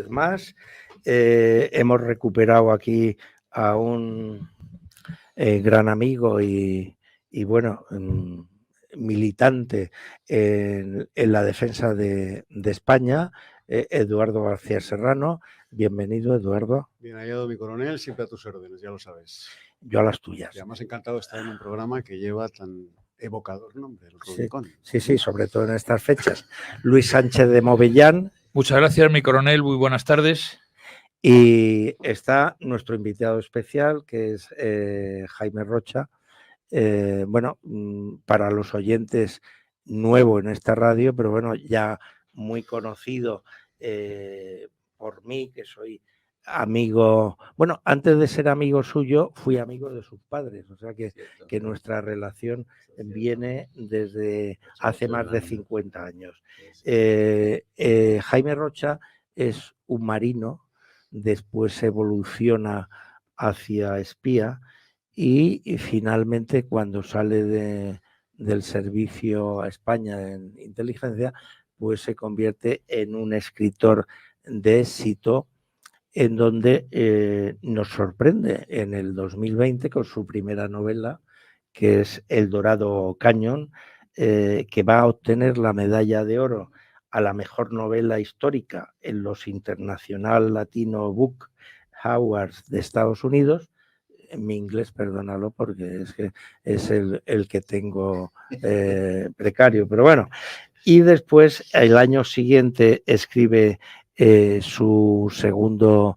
más. Hemos recuperado aquí a un gran amigo y bueno, militante en la defensa de España, Eduardo García Serrano. Bienvenido, Eduardo. Bien hallado, mi coronel, siempre a tus órdenes, ya lo sabes. Yo a las tuyas. Y además encantado de estar en un programa que lleva tan evocador nombre, el Rubicón. Sí, sobre todo en estas fechas. Luis Sánchez de Movellán. Muchas gracias, mi coronel, muy buenas tardes. Y está nuestro invitado especial, que es Jaime Rocha. Bueno, para los oyentes, nuevo en esta radio, pero bueno, ya muy conocido por mí, que soy amigo, bueno, antes de ser amigo suyo, fui amigo de sus padres, o sea que nuestra relación viene desde hace más de 50 años. Jaime Rocha es un marino, después evoluciona hacia espía y finalmente cuando sale del servicio a España en inteligencia, pues se convierte en un escritor de éxito en donde nos sorprende en el 2020 con su primera novela, que es El Dorado Cañón, que va a obtener la medalla de oro a la mejor novela histórica en los International Latino Book Awards de Estados Unidos. En mi inglés, perdónalo, porque es que es el que tengo precario, pero bueno. Y después, el año siguiente, escribe su segunda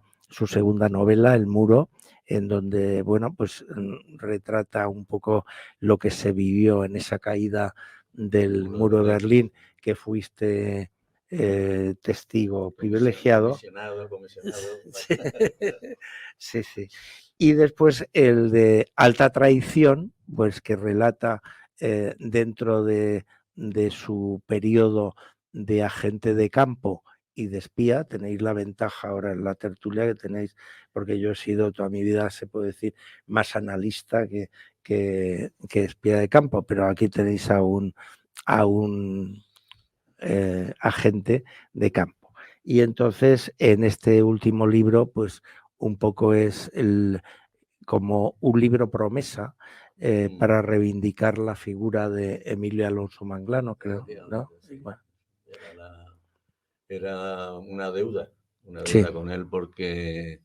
novela, El Muro, en donde, bueno, pues retrata un poco lo que se vivió en esa caída del muro de Berlín, que fuiste testigo privilegiado. Comisionado. Sí. Y después el de Alta Traición, pues que relata dentro de su periodo de agente de campo y de espía. Tenéis la ventaja ahora en la tertulia que tenéis, porque yo he sido toda mi vida, se puede decir, más analista que espía de campo, pero aquí tenéis a un agente de campo. Y entonces en este último libro, pues un poco es como un libro promesa para reivindicar la figura de Emilio Alonso Manglano, creo, ¿no? Sí. Bueno. Era una deuda Sí. con él, porque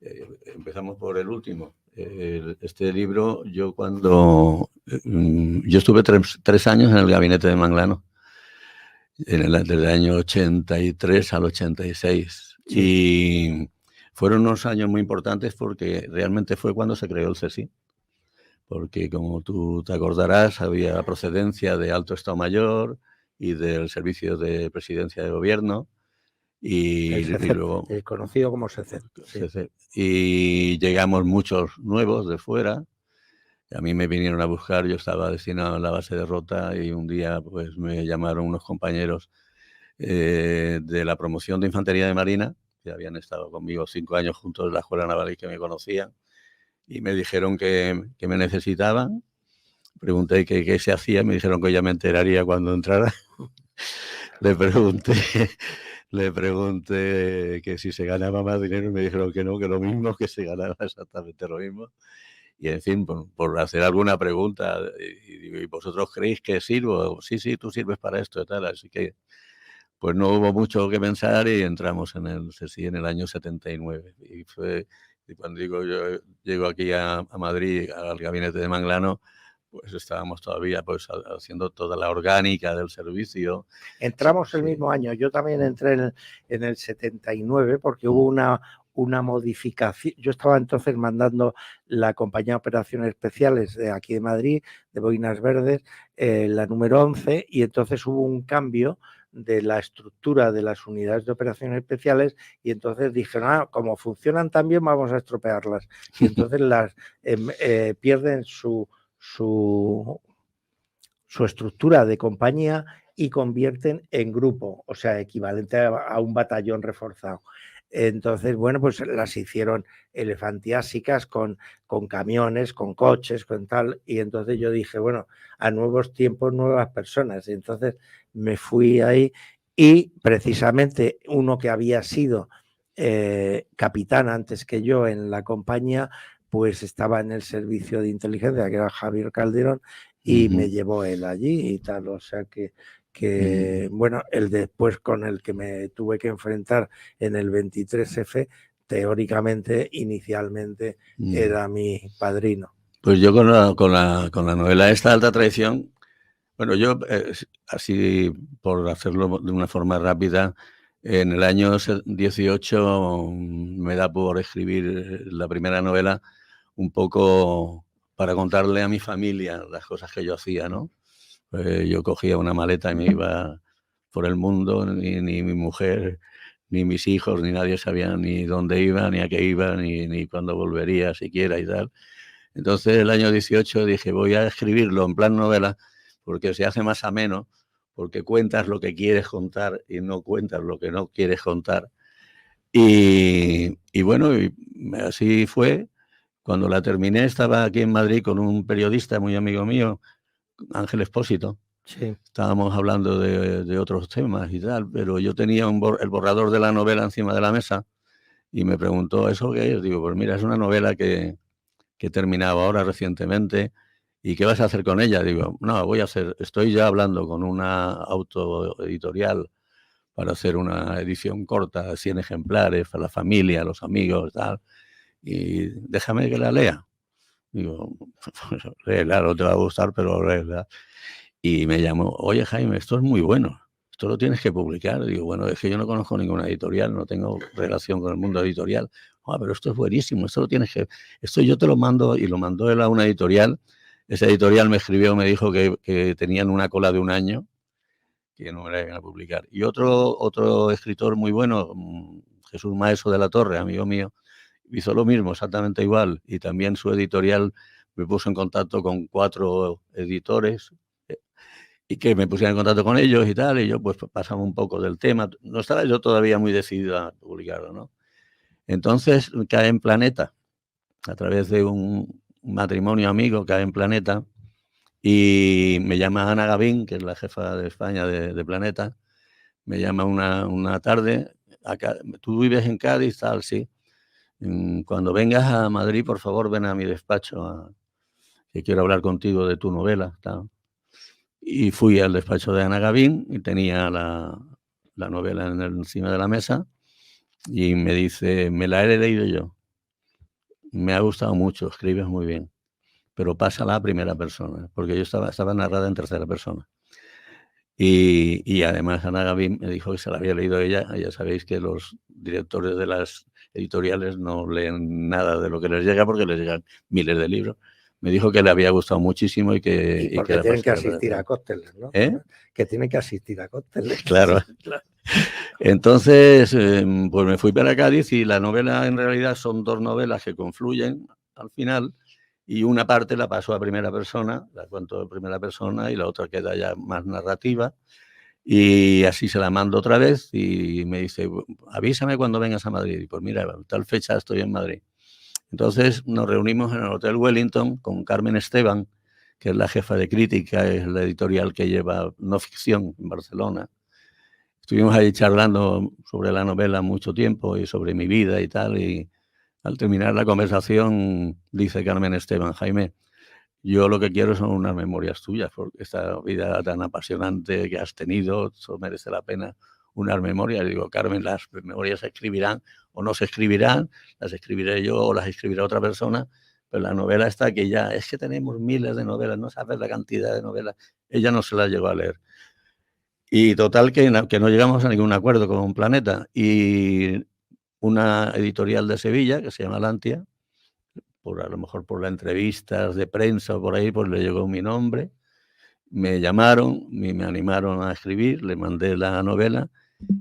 empezamos por el último. Este libro, yo estuve tres años en el gabinete de Manglano, desde el año 83 al 86. Sí. Y fueron unos años muy importantes porque realmente fue cuando se creó el CSI. Porque, como tú te acordarás, había procedencia de Alto Estado Mayor y del Servicio de Presidencia de Gobierno. Y luego, conocido como SECET. Sí. Y llegamos muchos nuevos de fuera. A mí me vinieron a buscar, yo estaba destinado en la base de Rota y un día pues me llamaron unos compañeros de la promoción de Infantería de Marina, que habían estado conmigo 5 años juntos en la Escuela Naval y que me conocían, y me dijeron que me necesitaban. Pregunté qué se hacía, me dijeron que ya me enteraría cuando entrara. Le pregunté que si se ganaba más dinero y me dijeron que no, que lo mismo, que se ganaba exactamente lo mismo. Y en fin, por hacer alguna pregunta, y ¿vosotros creéis que sirvo? Sí, tú sirves para esto y tal. Así que pues no hubo mucho que pensar y entramos en el CSI en el año 79. Y cuando digo yo llego aquí a Madrid, al gabinete de Manglano, pues estábamos todavía pues haciendo toda la orgánica del servicio. Entramos el mismo año. Yo también entré en el 79 porque hubo una modificación. Yo estaba entonces mandando la compañía de operaciones especiales de aquí de Madrid, de Boinas Verdes, la número 11, y entonces hubo un cambio de la estructura de las unidades de operaciones especiales y entonces dijeron, como funcionan tan bien, vamos a estropearlas. Y entonces las pierden su estructura de compañía y convierten en grupo, o sea, equivalente a un batallón reforzado. Entonces, bueno, pues las hicieron elefantiásicas con camiones, con coches, con tal, y entonces yo dije, bueno, a nuevos tiempos, nuevas personas, y entonces me fui ahí y precisamente uno que había sido capitán antes que yo en la compañía, pues estaba en el servicio de inteligencia, que era Javier Calderón, y me llevó él allí y tal. O sea que bueno, el después con el que me tuve que enfrentar en el 23F, teóricamente, inicialmente, era mi padrino. Pues yo con la novela esta, Alta Traición, bueno, yo así por hacerlo de una forma rápida, en el año 18 me da por escribir la primera novela un poco para contarle a mi familia las cosas que yo hacía, ¿no? Yo cogía una maleta y me iba por el mundo, ni mi mujer, ni mis hijos, ni nadie sabía ni dónde iba, ni a qué iba, ni cuándo volvería siquiera y tal. Entonces, el año 18 dije, voy a escribirlo en plan novela, porque se hace más ameno, porque cuentas lo que quieres contar y no cuentas lo que no quieres contar. Y bueno, y así fue. Cuando la terminé, estaba aquí en Madrid con un periodista muy amigo mío, Ángel Expósito. Sí. Estábamos hablando de otros temas y tal, pero yo tenía el borrador de la novela encima de la mesa y me preguntó, ¿eso qué es? Digo, pues mira, es una novela que he terminado ahora recientemente. ¿Y qué vas a hacer con ella? Digo, no, estoy ya hablando con una autoeditorial para hacer una edición corta de 100 ejemplares para la familia, los amigos, tal, y déjame que la lea. Digo, léela, no te va a gustar, pero léela. Y me llamó, oye Jaime, esto es muy bueno, esto lo tienes que publicar. Digo, bueno, es que yo no conozco ninguna editorial, no tengo relación con el mundo editorial. Pero esto es buenísimo, esto yo te lo mando, y lo mandó él a una editorial. Esa editorial me escribió, me dijo que tenían una cola de un año, que no me la iban a publicar. Y otro escritor muy bueno, Jesús Maeso de la Torre, amigo mío, hizo lo mismo, exactamente igual, y también su editorial me puso en contacto con 4 editores, y que me pusiera en contacto con ellos y tal, y yo pues pasaba un poco del tema. No estaba yo todavía muy decidido a publicarlo, ¿no? Entonces cae en Planeta, a través de un matrimonio amigo, cae en Planeta, y me llama Ana Gavín, que es la jefa de España de Planeta, me llama una tarde, tú vives en Cádiz, tal, sí. Cuando vengas a Madrid, por favor, ven a mi despacho, que quiero hablar contigo de tu novela, tal. Y fui al despacho de Ana Gavín y tenía la novela encima de la mesa, y me dice, me la he leído yo, me ha gustado mucho, escribes muy bien, pero pásala a primera persona, porque yo estaba narrada en tercera persona. Y además Ana Gavín me dijo que se la había leído ella. Ya sabéis que los directores de las editoriales no leen nada de lo que les llega, porque les llegan miles de libros. Me dijo que le había gustado muchísimo y que... Y porque tienen que asistir a cócteles, ¿no? Que tienen que asistir a cócteles. Claro. Entonces, pues me fui para Cádiz, y la novela en realidad son 2 novelas que confluyen al final, y una parte la paso a primera persona, la cuento de primera persona, y la otra queda ya más narrativa, y así se la mando otra vez, y me dice, avísame cuando vengas a Madrid. Y pues mira, tal fecha estoy en Madrid. Entonces nos reunimos en el Hotel Wellington con Carmen Esteban, que es la jefa de crítica, es la editorial que lleva No Ficción en Barcelona. Estuvimos ahí charlando sobre la novela mucho tiempo y sobre mi vida y tal, y al terminar la conversación dice Carmen Esteban, Jaime, yo lo que quiero son unas memorias tuyas, porque esta vida tan apasionante que has tenido, eso merece la pena, unas memorias. Y digo, Carmen, las memorias se escribirán o no se escribirán, las escribiré yo o las escribirá otra persona, pero la novela está que ya, es que tenemos miles de novelas, no sabes la cantidad de novelas, ella no se las llegó a leer. Y total que no llegamos a ningún acuerdo con Planeta, y una editorial de Sevilla, que se llama Lantia, a lo mejor por las entrevistas de prensa o por ahí, pues le llegó mi nombre, me llamaron y me animaron a escribir, le mandé la novela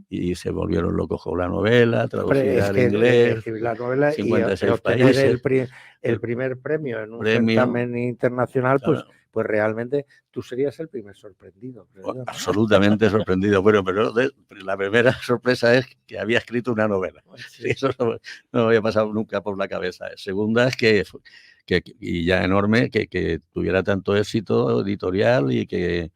y se volvieron locos con la novela, traducida al inglés, escribir la novela 56 y obtener países. el primer premio en un certamen internacional, claro. Pues realmente tú serías el primer sorprendido. Creo yo, ¿no? Absolutamente sorprendido. Bueno, pero la primera sorpresa es que había escrito una novela. Sí. Eso no me había pasado nunca por la cabeza. Segunda es que y ya enorme, que tuviera tanto éxito editorial y que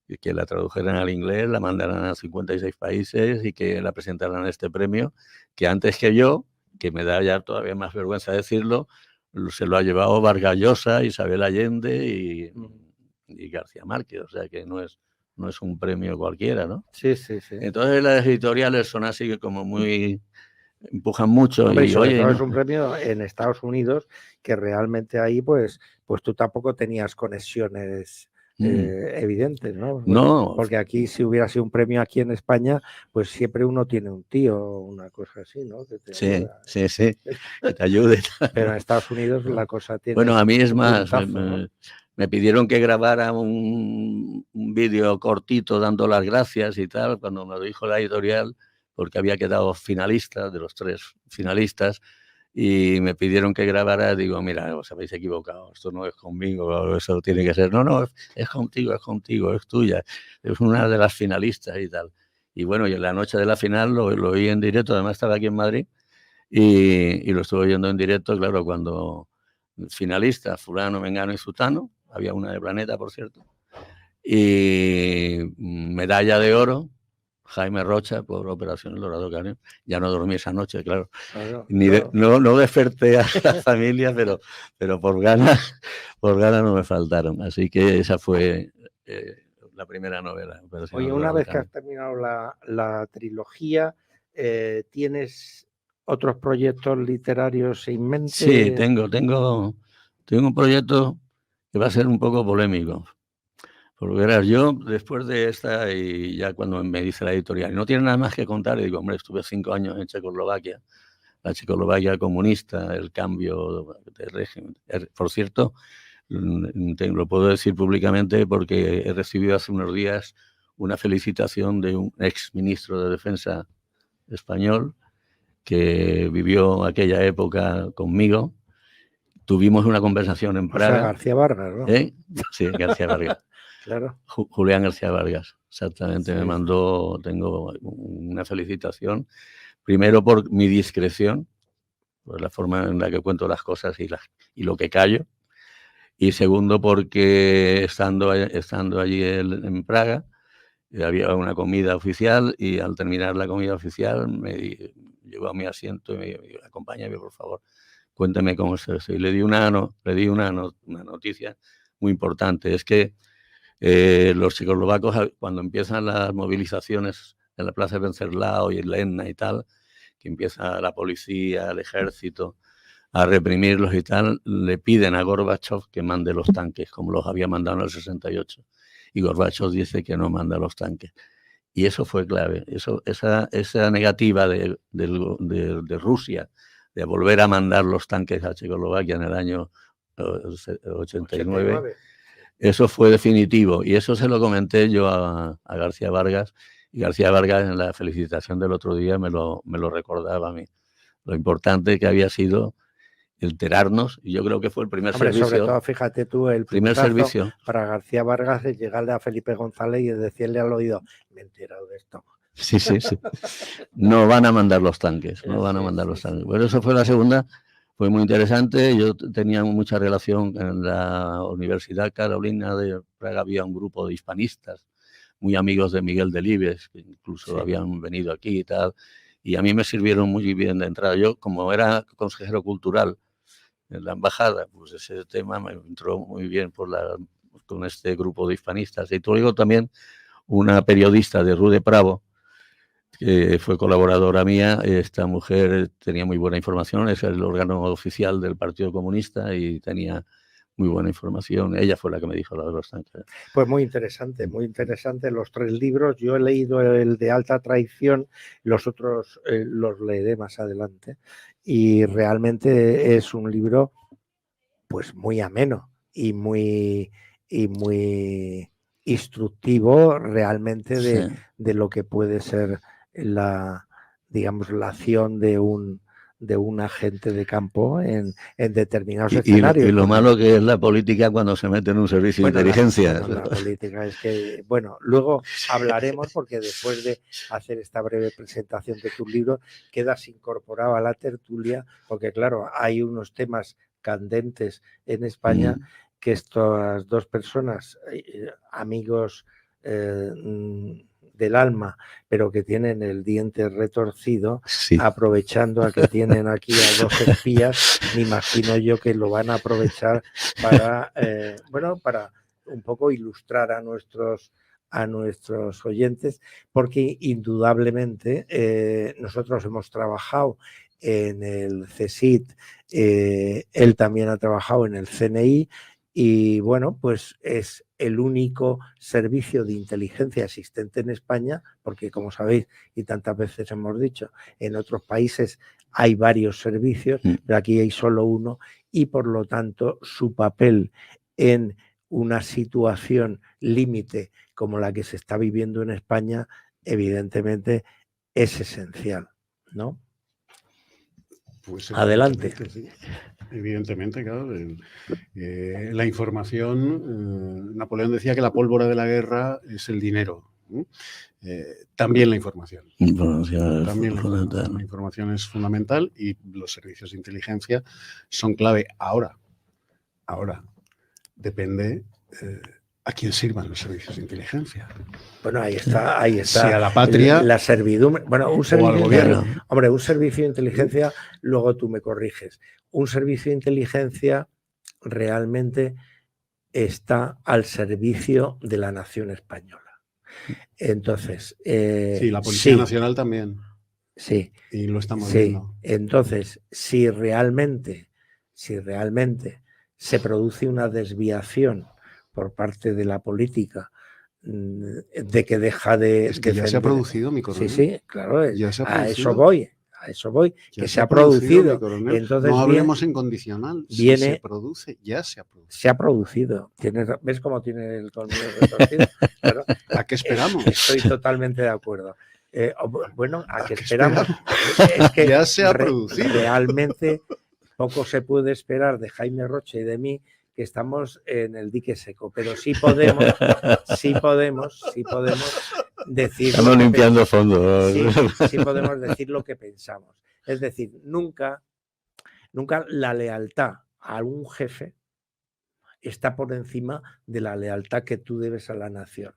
y que la tradujeran al inglés, la mandaran a 56 países y que la presentaran a este premio, que antes que yo, que me da ya todavía más vergüenza decirlo, se lo ha llevado Vargas Llosa, Isabel Allende y García Márquez, o sea que no es un premio cualquiera, ¿no? Sí, sí, sí. Entonces las editoriales son así como muy... empujan mucho. Hombre, y sobre oye, todo no, es un premio en Estados Unidos que realmente ahí pues tú tampoco tenías conexiones evidentes, ¿no? no, Porque aquí si hubiera sido un premio aquí en España, pues siempre uno tiene un tío o una cosa así, ¿no? Que te sí, ayuda. sí, que te ayude. Pero en Estados Unidos la cosa tiene Bueno, a mí es un más, puntazo, ¿no? me pidieron que grabara un vídeo cortito dando las gracias y tal, cuando me lo dijo la editorial, porque había quedado finalista, de los 3 finalistas, y me pidieron que grabara. Digo, mira, os habéis equivocado, esto no es conmigo, eso tiene que ser, no, es contigo, es tuya, es una de las finalistas y tal. Y bueno, y en la noche de la final lo oí en directo, además estaba aquí en Madrid, y lo estuve oyendo en directo, claro, cuando finalista, fulano, mengano y sutano, había una de Planeta, por cierto, y medalla de oro, Jaime Rocha, por Operación El Dorado Cañón. Ya no dormí esa noche, claro. Claro, No desperté a la familia, pero por ganas no me faltaron. Así que esa fue la primera novela. Operación Oye, El una Dorado vez que has Cañón. terminado la trilogía, ¿tienes otros proyectos literarios en mente? Sí, tengo un proyecto que va a ser un poco polémico. Porque verás, yo después de esta, y ya cuando me dice la editorial, no tiene nada más que contar, y digo, hombre, estuve 5 años en Checoslovaquia, la Checoslovaquia comunista, el cambio de régimen. Por cierto, lo puedo decir públicamente porque he recibido hace unos días una felicitación de un ex ministro de Defensa español que vivió aquella época conmigo. Tuvimos una conversación en O sea, Praga. García Vargas, ¿no? Sí, García Vargas. Claro. Julián García Vargas, exactamente, Sí, me mandó, tengo una felicitación, primero por mi discreción, por la forma en la que cuento las cosas y lo que callo, y segundo porque estando allí en Praga, había una comida oficial y al terminar la comida oficial me llevó a mi asiento y me dijo, acompáñame por favor, cuéntame cómo es eso. Y le di una noticia muy importante, es que los checoslovacos, cuando empiezan las movilizaciones en la plaza de Venceslao y en Lena y tal, que empieza la policía, el ejército a reprimirlos y tal, le piden a Gorbachev que mande los tanques, como los había mandado en el 68. Y Gorbachev dice que no manda los tanques. Y eso fue clave. Esa negativa de Rusia de volver a mandar los tanques a Checoslovaquia en el año 89. Eso fue definitivo y eso se lo comenté yo a García Vargas, y García Vargas en la felicitación del otro día me lo recordaba a mí. Lo importante que había sido enterarnos, y yo creo que fue el primer Hombre, servicio. sobre todo, fíjate tú, el primer servicio para García Vargas es llegarle a Felipe González y decirle al oído, me he enterado de esto. Sí. No van a mandar los tanques, no van a mandar los tanques. Bueno, eso fue la segunda. Fue muy interesante. Yo tenía mucha relación en la Universidad Carolina de Praga, había un grupo de hispanistas, muy amigos de Miguel Delibes, que incluso habían venido aquí y tal, y a mí me sirvieron muy bien de entrada. Yo, como era consejero cultural en la embajada, pues ese tema me entró muy bien con este grupo de hispanistas. Y luego también una periodista de Rude Pravo, que fue colaboradora mía. Esta mujer tenía muy buena información, es el órgano oficial del Partido Comunista y tenía muy buena información. Ella fue la que me dijo lo de los tanques. Pues muy interesante los 3 libros. Yo he leído el de Alta Traición, los otros los leeré más adelante. Y realmente es un libro pues muy ameno y muy instructivo realmente de lo que puede ser la acción de un agente de campo en determinados escenarios. Y lo malo que es la política cuando se mete en un servicio de inteligencia. La política es que, luego hablaremos porque después de hacer esta breve presentación de tus libros quedas incorporado a la tertulia porque claro, hay unos temas candentes en España que estas 2 personas, amigos del alma, pero que tienen el diente retorcido, Sí. aprovechando a que tienen aquí a 2 espías, me imagino yo que lo van a aprovechar para, para un poco ilustrar a nuestros oyentes, porque indudablemente nosotros hemos trabajado en el CSIC, él también ha trabajado en el CNI, y bueno, pues es el único servicio de inteligencia existente en España, porque como sabéis y tantas veces hemos dicho, en otros países hay varios servicios, pero aquí hay solo uno, y por lo tanto su papel en una situación límite como la que se está viviendo en España, evidentemente es esencial, ¿no? Pues adelante. Sí. Evidentemente, claro. La información, Napoleón decía que la pólvora de la guerra es el dinero. También la información. La información es fundamental y los servicios de inteligencia son clave. Ahora, depende a quién sirvan los servicios de inteligencia. Bueno, ahí está. Si a la patria, la servidumbre. Bueno, un servicio, al gobierno. Hombre, un servicio de inteligencia, luego tú me corriges. Un servicio de inteligencia realmente está al servicio de la nación española. Entonces, sí, la Policía Nacional también. Sí. Y lo estamos viendo. Entonces, si realmente se produce una desviación por parte de la política, de que deja de... Es que ya se ha producido, mi coronel. Sí, claro, a eso voy, ya que se ha producido. Entonces, no hablemos en condicional, si se produce, ya se ha producido. Se ha producido. ¿Ves cómo tiene el colmillo retorcido? Claro. ¿A qué esperamos? Estoy totalmente de acuerdo. Bueno, ¿a qué esperamos? Es que ya se ha producido. Realmente poco se puede esperar de Jaime Rocha y de mí, que estamos en el dique seco, pero sí podemos decir... Estamos limpiando fondo. Sí podemos decir lo que pensamos. Es decir, nunca la lealtad a un jefe está por encima de la lealtad que tú debes a la nación.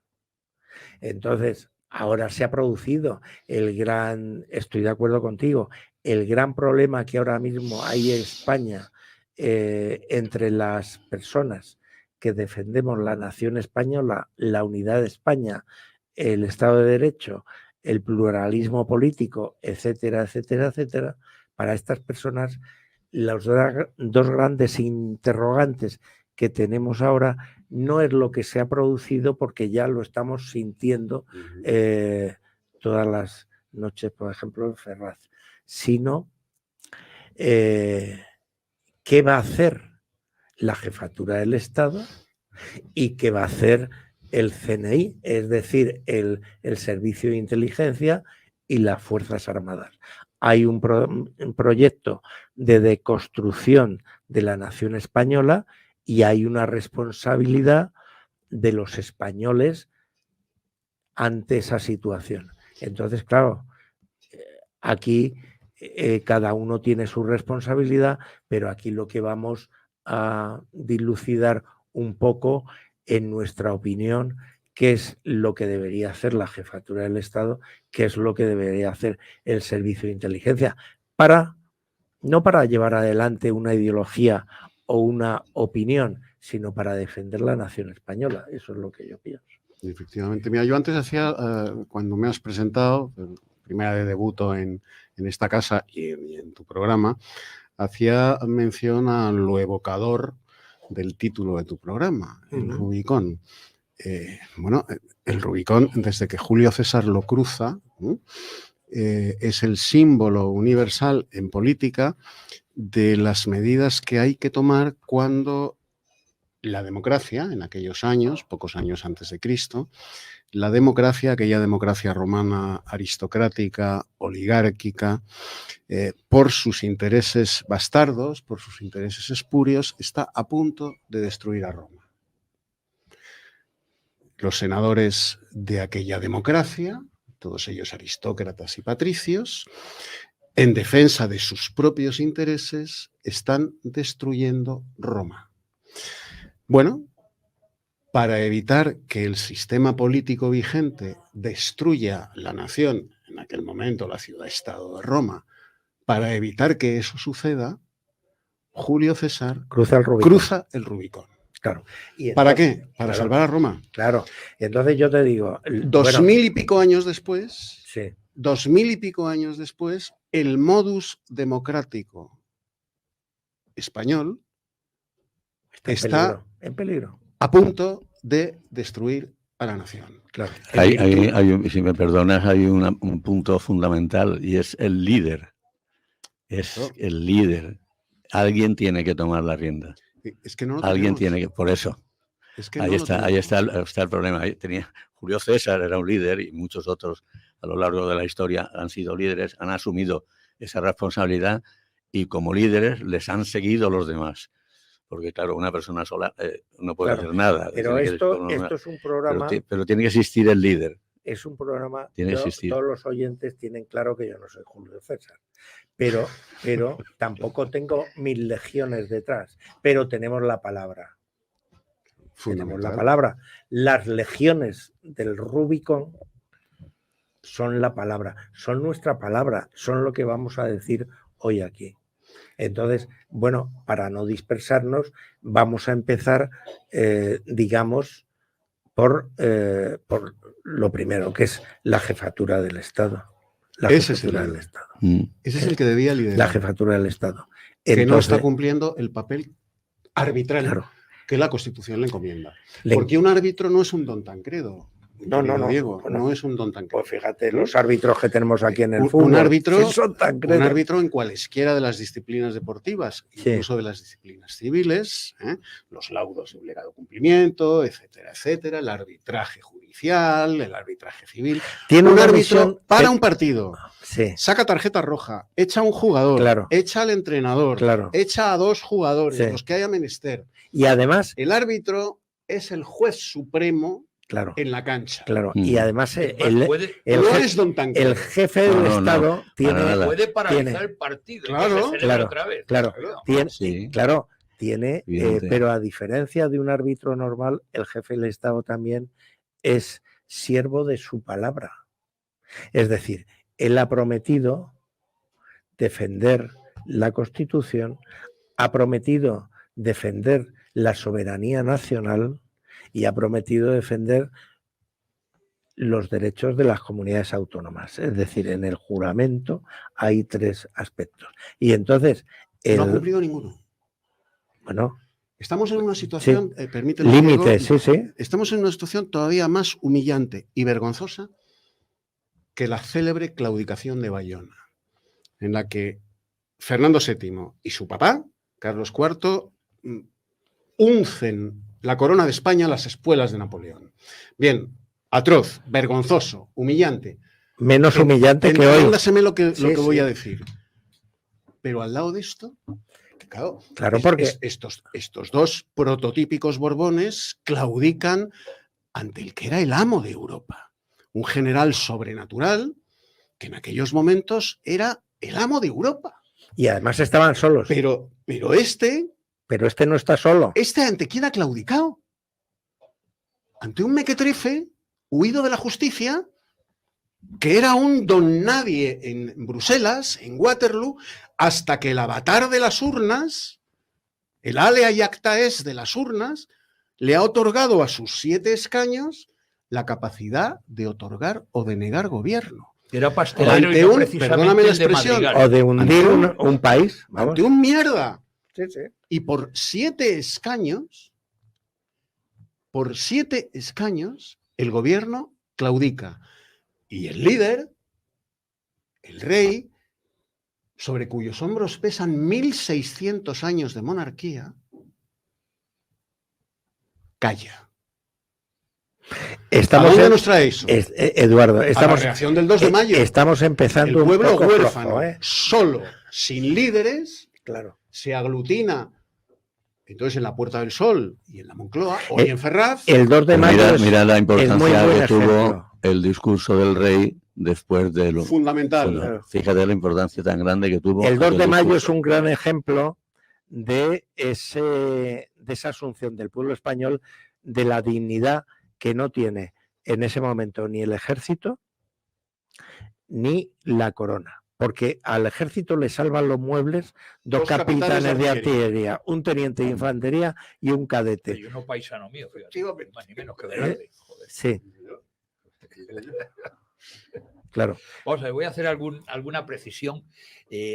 Entonces, ahora se ha producido estoy de acuerdo contigo, el gran problema que ahora mismo hay en España entre las personas que defendemos la nación española, la unidad de España, el Estado de Derecho, el pluralismo político, etcétera, etcétera, etcétera. Para estas personas, los dos grandes interrogantes que tenemos ahora no es lo que se ha producido, porque ya lo estamos sintiendo todas las noches, por ejemplo, en Ferraz, sino qué va a hacer la jefatura del Estado y qué va a hacer el CNI, es decir, el Servicio de Inteligencia y las Fuerzas Armadas. Hay un proyecto de deconstrucción de la nación española y hay una responsabilidad de los españoles ante esa situación. Entonces, claro, aquí cada uno tiene su responsabilidad, pero aquí lo que vamos a dilucidar un poco, en nuestra opinión, qué es lo que debería hacer la jefatura del Estado, qué es lo que debería hacer el Servicio de Inteligencia, no para llevar adelante una ideología o una opinión, sino para defender la nación española. Eso es lo que yo pienso. Efectivamente. Mira, yo antes hacía, cuando me has presentado, primera de debuto en esta casa y en tu programa, hacía mención a lo evocador del título de tu programa, el Rubicón. Bueno, el Rubicón, desde que Julio César lo cruza, es el símbolo universal en política de las medidas que hay que tomar cuando la democracia, en aquellos años, pocos años antes de Cristo, la democracia, aquella democracia romana aristocrática, oligárquica, por sus intereses bastardos, por sus intereses espurios, está a punto de destruir a Roma. Los senadores de aquella democracia, todos ellos aristócratas y patricios, en defensa de sus propios intereses, están destruyendo Roma. Bueno, para evitar que el sistema político vigente destruya la nación, en aquel momento la ciudad-estado de Roma, para evitar que eso suceda, Julio César cruza el Rubicón. Claro. Y entonces, ¿para qué? Para claro, salvar a Roma. Claro. Y entonces yo te digo... 2000 y pico años después, sí. 2000 y pico años después, el modus democrático español está en peligro. A punto de destruir a la nación. Claro. Si me perdonas, hay un punto fundamental y es el líder. Es el líder. Alguien tiene que tomar la rienda. Es que no lo Alguien tenemos. tiene que, por eso. Es que ahí está el problema. Julio César era un líder y muchos otros a lo largo de la historia han sido líderes, han asumido esa responsabilidad y como líderes les han seguido los demás. Porque claro, una persona sola no puede hacer nada. Pero esto es un programa... Pero tiene que existir el líder. Es un programa... Tiene que existir. Todos los oyentes tienen claro que yo no soy Julio César. Pero tampoco tengo 1000 legiones detrás. Pero tenemos la palabra. Tenemos la palabra. Las legiones del Rubicón son la palabra. Son nuestra palabra. Son lo que vamos a decir hoy aquí. Entonces, bueno, para no dispersarnos, vamos a empezar, digamos, por lo primero, que es la jefatura del Estado. Ese es el que debía liderar. La jefatura del Estado. Entonces, que no está cumpliendo el papel arbitral que la Constitución le encomienda. Porque un árbitro no es un don Tancredo. No, Diego, no es un don Tancredo. Pues fíjate, los árbitros que tenemos aquí en el fútbol. Un árbitro en cualesquiera de las disciplinas deportivas, incluso de las disciplinas civiles, los laudos de obligado cumplimiento, etcétera, etcétera, el arbitraje judicial, el arbitraje civil. Tiene un árbitro para un partido, sí, saca tarjeta roja, echa a un jugador, echa al entrenador, echa a 2 jugadores, los que haya menester. Y además, el árbitro es el juez supremo en la cancha. Y además el jefe del Estado puede paralizar el partido. Tiene, pero a diferencia de un árbitro normal, el jefe del Estado también es siervo de su palabra. Es decir, él ha prometido defender la Constitución, ha prometido defender la soberanía nacional y ha prometido defender los derechos de las comunidades autónomas. Es decir, en el juramento hay 3 aspectos. Y entonces... no ha cumplido ninguno. Bueno... Estamos en una situación, permíteme, límite, Diego, estamos en una situación todavía más humillante y vergonzosa que la célebre claudicación de Bayona, en la que Fernando VII y su papá, Carlos IV, uncen la corona de España a las espuelas de Napoleón. Bien, atroz, vergonzoso, humillante. Menos humillante que hoy. Entiéndaseme lo que voy a decir. Pero al lado de esto, claro, porque estos 2 prototípicos Borbones claudican ante el que era el amo de Europa. Un general sobrenatural que en aquellos momentos era el amo de Europa. Y además estaban solos. Pero este no está solo. ¿Ante quién ha claudicado? Ante un mequetrefe huido de la justicia, que era un don nadie en Bruselas, en Waterloo, hasta que el avatar de las urnas, el alea y acta es de las urnas, le ha otorgado a sus 7 escaños la capacidad de otorgar o de negar gobierno. Era pastelero y no perdóname la expresión, o de hundir un país. Vamos. Ante un mierda. Sí. Y por 7 escaños, el gobierno claudica. Y el líder, el rey, sobre cuyos hombros pesan 1600 años de monarquía, calla. ¿A dónde nos trae eso? Eduardo, a la reacción del 2 de mayo. Estamos empezando el pueblo un poco huérfano, flojo, solo, sin líderes, se aglutina. Entonces en la Puerta del Sol y en la Moncloa, hoy en Ferraz. El 2 de mayo mira la importancia que tuvo el discurso del rey después de lo fundamental. Fíjate la importancia tan grande que tuvo. El 2 de mayo es un gran ejemplo de esa asunción del pueblo español de la dignidad que no tiene en ese momento ni el ejército ni la corona. Porque al ejército le salvan los muebles dos capitanes de artillería, un teniente de infantería y un cadete. Y uno paisano mío, fíjate, más ni menos que Velarde. Sí. Claro. Vamos a ver, voy a hacer alguna precisión,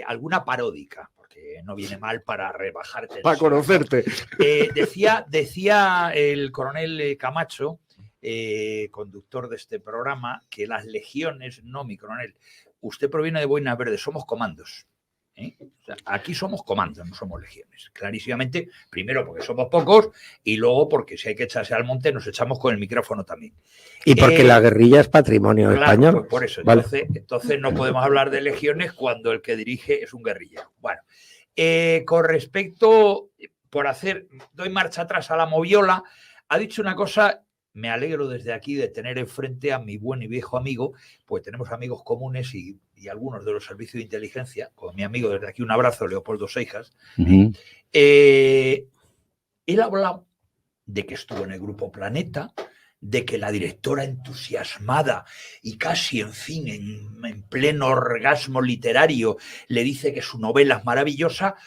alguna paródica, porque no viene mal para rebajarte. Para conocerte. Decía el coronel Camacho, conductor de este programa, que las legiones, no, mi coronel, usted proviene de Boina Verde, somos comandos. O sea, aquí somos comandos, no somos legiones. Clarísimamente, primero porque somos pocos y luego porque si hay que echarse al monte nos echamos con el micrófono también. Y porque la guerrilla es patrimonio español. Pues por eso, vale. entonces no podemos hablar de legiones cuando el que dirige es un guerrillero. Bueno, con respecto, doy marcha atrás a la moviola, ha dicho una cosa. Me alegro desde aquí de tener enfrente a mi buen y viejo amigo, pues tenemos amigos comunes y algunos de los servicios de inteligencia, con mi amigo desde aquí un abrazo, Leopoldo Seijas. Él ha hablado de que estuvo en el Grupo Planeta, de que la directora entusiasmada y casi, en fin, en pleno orgasmo literario, le dice que su novela es maravillosa.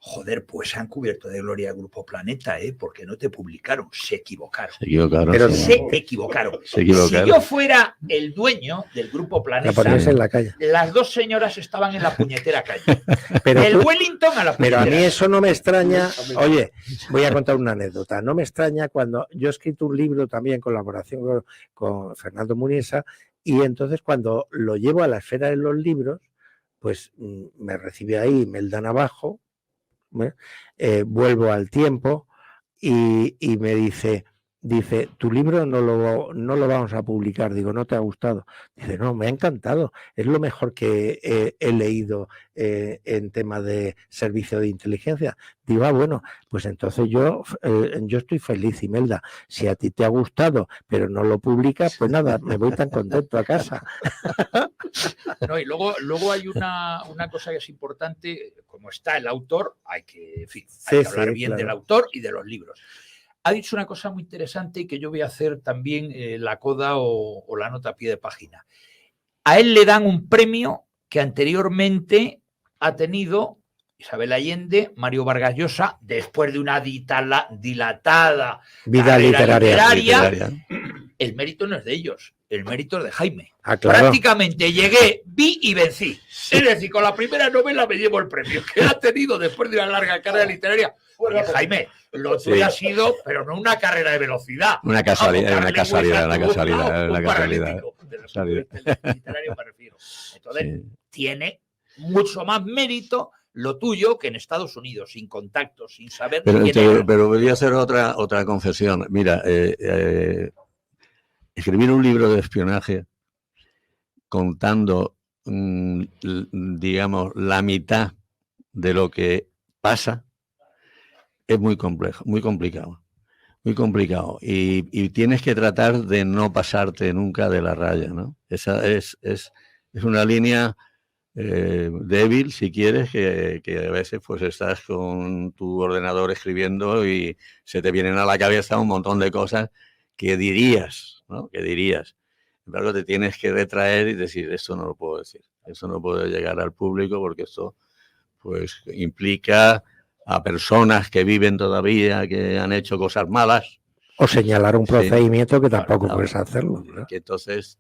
Joder, pues se han cubierto de gloria el Grupo Planeta, porque no te publicaron, se equivocaron. Pero se equivocaron. Si yo fuera el dueño del Grupo Planeta, en la calle. Las dos señoras estaban en la puñetera calle. Del Wellington a la puñetera. Pero a mí eso no me extraña. Oye, voy a contar una anécdota. No me extraña cuando yo he escrito un libro también en colaboración con Fernando Muniesa, y entonces cuando lo llevo a la esfera de los libros, pues me recibe ahí Imelda Navajo. Vuelvo al tiempo y me dice, tu libro no lo vamos a publicar. Digo, ¿no te ha gustado? Dice, no, me ha encantado, es lo mejor que he leído en tema de servicio de inteligencia. Digo, bueno, pues entonces yo estoy feliz, Imelda. Si a ti te ha gustado pero no lo publicas, pues nada, me voy tan contento a casa. No, y luego hay una cosa que es importante. Como está el autor, hay que hablar bien del autor y de los libros. Ha dicho una cosa muy interesante y que yo voy a hacer también la coda o la nota a pie de página. A él le dan un premio que anteriormente ha tenido Isabel Allende, Mario Vargas Llosa, después de una dilatada vida literaria. El mérito no es de ellos, el mérito es de Jaime. Claro. Prácticamente llegué, vi y vencí. Es decir, con la primera novela me llevo el premio que ha tenido después de una larga carrera literaria. Oye, Jaime, lo tuyo ha sido, pero no una carrera de velocidad. Una casualidad. Literario me refiero. Entonces, tiene mucho más mérito lo tuyo que en Estados Unidos, sin contactos, sin saber quién era. Pero voy a hacer otra confesión. Mira, escribir un libro de espionaje contando, digamos, la mitad de lo que pasa es muy complejo, muy complicado. Y tienes que tratar de no pasarte nunca de la raya, ¿no? Esa es una línea débil, si quieres, que a veces pues estás con tu ordenador escribiendo y se te vienen a la cabeza un montón de cosas que dirías, ¿no? Sin embargo, te tienes que retraer y decir, esto no lo puedo decir, esto no puede llegar al público porque esto pues implica a personas que viven todavía, que han hecho cosas malas. O señalar un procedimiento que tampoco puedes hacerlo, ¿no? Que entonces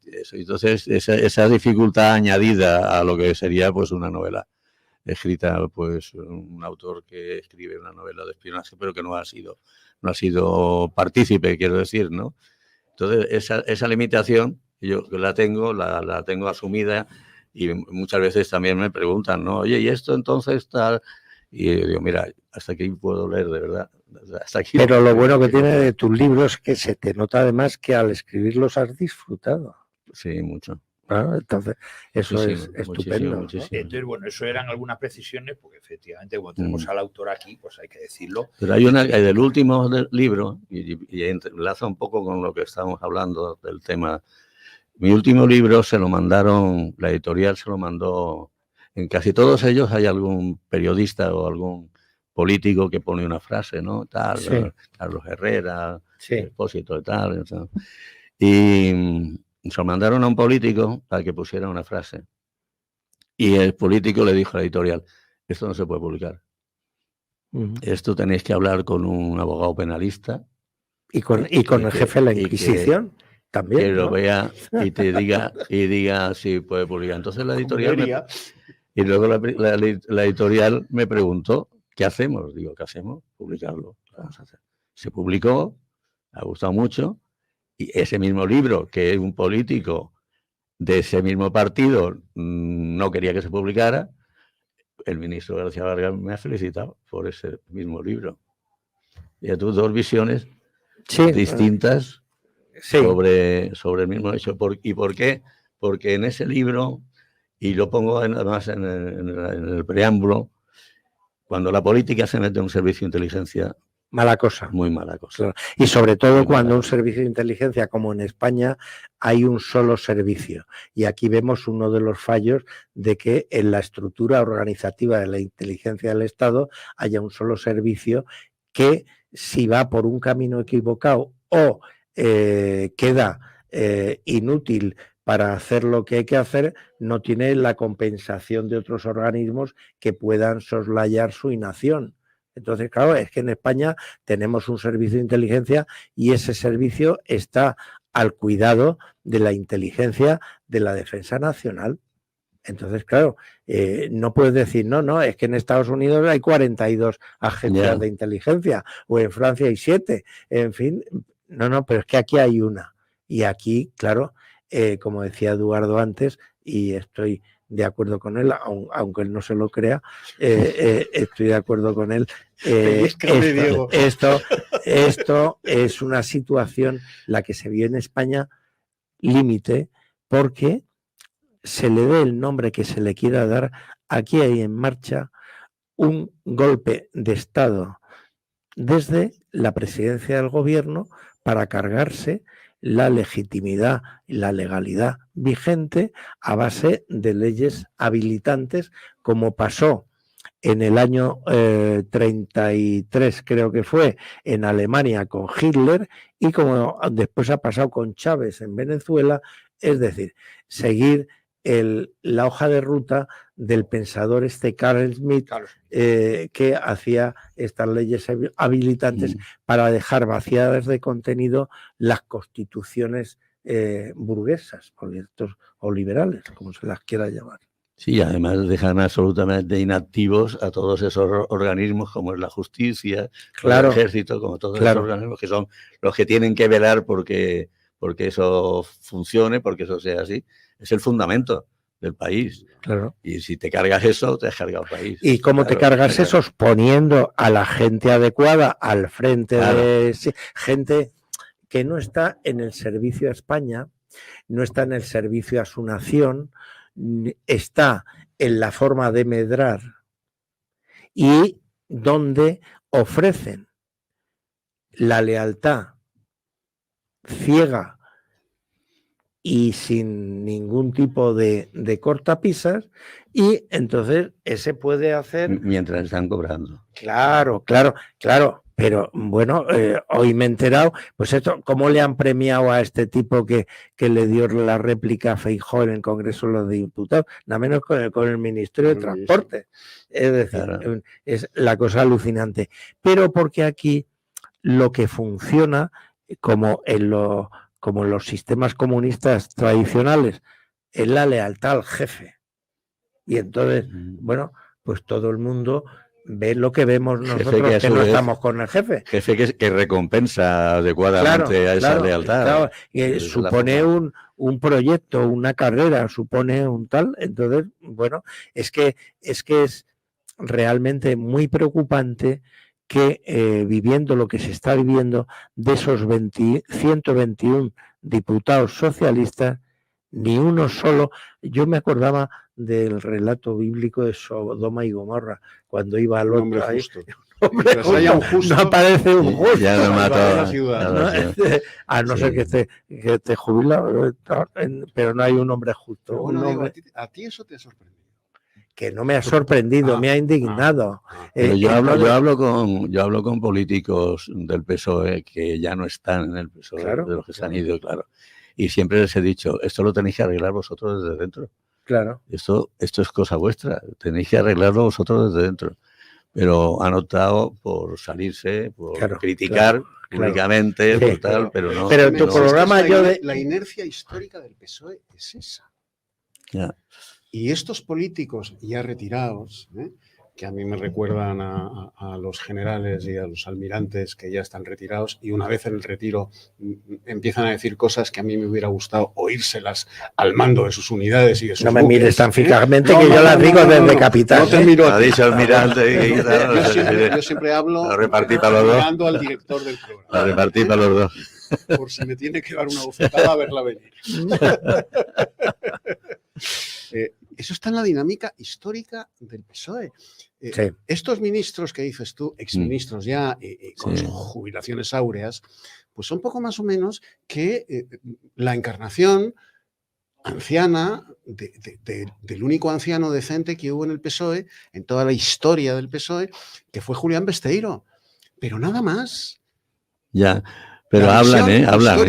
esa dificultad añadida a lo que sería pues una novela escrita, pues un autor que escribe una novela de espionaje, pero que no ha sido partícipe, quiero decir, ¿no? Entonces, esa limitación yo la tengo asumida, y muchas veces también me preguntan, ¿no? Oye, ¿y esto entonces tal? Y yo digo, mira, hasta aquí puedo leer, de verdad. Hasta aquí. Pero lo bueno que tiene de tus libros es que se te nota además que al escribirlos has disfrutado. Sí, mucho. ¿no? Entonces, eso es estupendo. Muchísimo. Entonces, bueno, eso eran algunas precisiones, porque efectivamente, cuando tenemos al autor aquí, pues hay que decirlo. Pero hay una del último libro, y enlaza un poco con lo que estamos hablando del tema. Mi último libro se lo mandaron, la editorial se lo mandó. En casi todos ellos hay algún periodista o algún político que pone una frase, ¿no? Tal, Sí. Carlos Herrera, Sí. Expósito y tal. Y se lo mandaron a un político para que pusiera una frase. Y el político le dijo a la editorial, esto no se puede publicar. Esto tenéis que hablar con un abogado penalista. Y con el jefe de la Inquisición también. Que lo ¿no? vea y te diga si puede publicar. Entonces la editorial y luego la editorial me preguntó, ¿qué hacemos? Digo, ¿qué hacemos? Publicarlo. Vamos a hacer. Se publicó, me ha gustado mucho, y ese mismo libro, que un político de ese mismo partido no quería que se publicara, el ministro García Vargas me ha felicitado por ese mismo libro. Y a tus dos visiones distintas sobre el mismo hecho. ¿Y por qué? Porque en ese libro, y lo pongo además en el preámbulo, cuando la política se mete en un servicio de inteligencia, mala cosa. Muy mala cosa. Claro. Y sobre todo cuando un servicio de inteligencia, como en España, hay un solo servicio. Y aquí vemos uno de los fallos de que en la estructura organizativa de la inteligencia del Estado haya un solo servicio que, si va por un camino equivocado o queda inútil para hacer lo que hay que hacer, no tiene la compensación de otros organismos que puedan soslayar su inacción. Entonces, claro, es que en España tenemos un servicio de inteligencia y ese servicio está al cuidado de la inteligencia de la defensa nacional. Entonces, claro, no puedes decir, no, es que en Estados Unidos hay 42 agencias de inteligencia o en Francia hay 7. En fin, no, pero es que aquí hay una. Y aquí, claro, como decía Eduardo antes, y estoy de acuerdo con él, aunque él no se lo crea, estoy de acuerdo con él. Esto es una situación, la que se vio en España, límite, porque se le dé el nombre que se le quiera dar, aquí hay en marcha un golpe de Estado desde la presidencia del gobierno para cargarse la legitimidad y la legalidad vigente a base de leyes habilitantes, como pasó en el año 33, creo que fue, en Alemania con Hitler, y como después ha pasado con Chávez en Venezuela, es decir, seguir la hoja de ruta del pensador Carl Schmitt, que hacía estas leyes habilitantes para dejar vaciadas de contenido las constituciones burguesas o liberales, como se las quiera llamar. Sí, además dejan absolutamente inactivos a todos esos organismos como es la justicia, el ejército, como todos esos organismos que son los que tienen que velar porque eso funcione, porque eso sea así. Es el fundamento del país. Claro. Y si te cargas eso, te has cargado el país. ¿Y cómo te cargas eso? Poniendo a la gente adecuada al frente de gente que no está en el servicio a España, no está en el servicio a su nación, está en la forma de medrar y donde ofrecen la lealtad ciega y sin ningún tipo de cortapisas, y entonces ese puede hacer... Mientras están cobrando. Claro, pero bueno, hoy me he enterado, pues esto, ¿cómo le han premiado a este tipo que le dio la réplica a Feijóo en el Congreso de los Diputados? Nada menos con el Ministerio de Transporte. Es decir, es la cosa alucinante. Pero porque aquí lo que funciona, como en los sistemas comunistas tradicionales, es la lealtad al jefe. Y entonces, bueno, pues todo el mundo ve lo que vemos nosotros, que no estamos con el jefe. Jefe que recompensa adecuadamente a esa lealtad. Claro, supone un proyecto, una carrera, supone un tal. Entonces, bueno, es que es realmente muy preocupante que viviendo lo que se está viviendo, de esos 121 diputados socialistas, ni uno solo. Yo me acordaba del relato bíblico de Sodoma y Gomorra, cuando iba al otro ahí. No aparece un justo. Ya lo mató la ciudad. A no ser que esté jubilado, pero no hay un hombre justo. Bueno, digo, ¿a ti eso te ha sorprendido? que no me ha sorprendido, me ha indignado. Pero yo hablo con políticos del PSOE que ya no están en el PSOE, Claro, de los que se han ido, claro. Y siempre les he dicho, esto lo tenéis que arreglar vosotros desde dentro. Claro. Esto es cosa vuestra, tenéis que arreglarlo vosotros desde dentro. Pero han optado por salirse, por criticar públicamente, Sí, por tal, pero no. Pero en tu programa la inercia histórica del PSOE es esa. Ya. Y estos políticos ya retirados, que a mí me recuerdan a los generales y a los almirantes que ya están retirados, y una vez en el retiro empiezan a decir cosas que a mí me hubiera gustado oírselas al mando de sus unidades y de sus No me buques, mires tan fijamente que yo las digo desde capitán. No te miro a Ha ti. dicho almirante. Yo siempre hablo Lo repartí para los dos. mirando al director del programa. La repartí para los dos. Por si me tiene que dar una bofetada a verla venir. Eso está en la dinámica histórica del PSOE. Sí. Estos ministros que dices tú, exministros ya, con sus jubilaciones áureas, pues son poco más o menos que la encarnación anciana del único anciano decente que hubo en el PSOE, en toda la historia del PSOE, que fue Julián Besteiro. Pero nada más. Ya. Pero la hablan, hablan.